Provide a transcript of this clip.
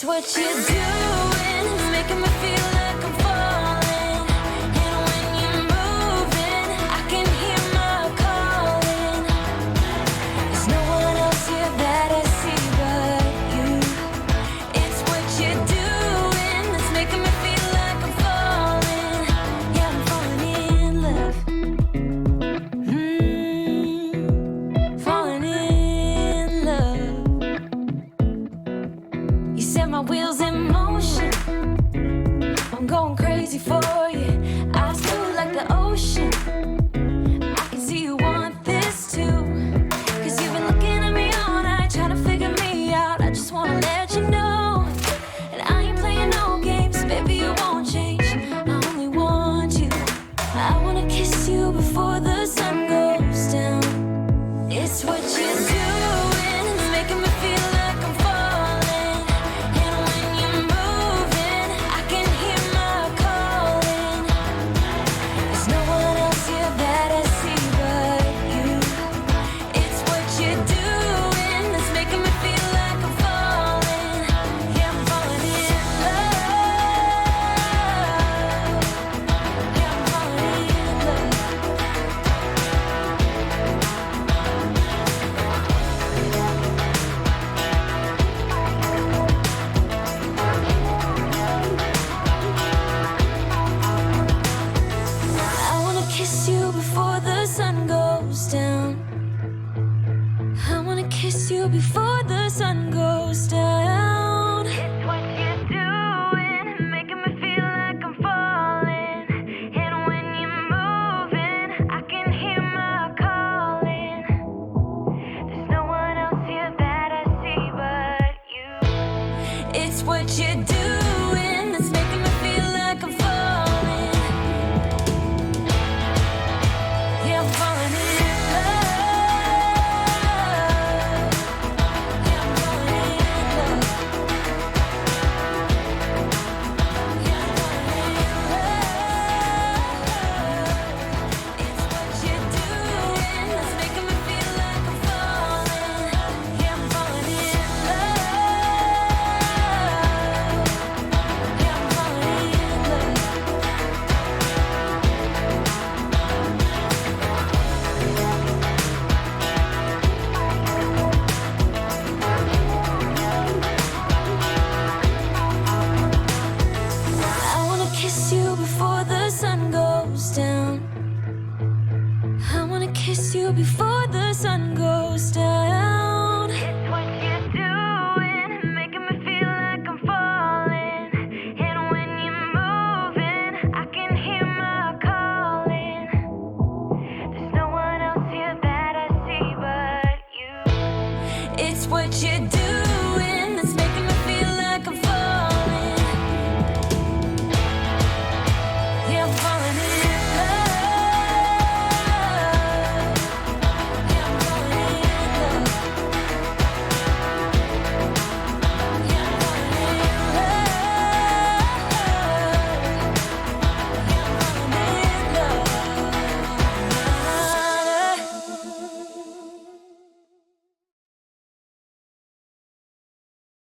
It's what you're doing, it's making me feel like I'm falling. And when you're moving, I can hear my calling. There's no one else here that I see but you. It's what you're doing, it's making me feel like I'm falling. Yeah, I'm falling in love. Falling in love. You set my wheels in motion. I'm going crazy for you. I feel like the ocean. I can see you want this too. Cause you've been looking at me all night, trying to figure me out. I just wanna let you know that I ain't playing no games. Baby, you won't change, I only want you. I wanna kiss you before the sun goes down. It's what you're doing, it's making me feel like I'm falling. And when you're moving, I can hear my calling. There's no one else here that I see but you. It's what you're doing, it's making me feel like I'm falling. Yeah, I'm falling in love. Yeah, I'm falling in love. I wanna kiss you before the sun goes down. I wanna kiss you before the sun goes down. It's what you're doing, making me feel like I'm falling. And when you're moving, I can hear my calling. There's no one else here that I see but you. It's what you're doing, it's making me feel like I'm falling. Yeah, I'm falling in love. Yeah, I'm falling in love. Yeah, I'm falling in love. It's what you're doing, it's making me feel like I'm falling. Yeah, I'm falling in love. Yeah, I'm falling in love. I wanna kiss you before the sun goes down. I wanna kiss you before the sun goes down. It's what you're doing, making me feel like I'm falling. And when you're moving, I can hear my calling. There's no one else here that I see but you. It's what you're doing.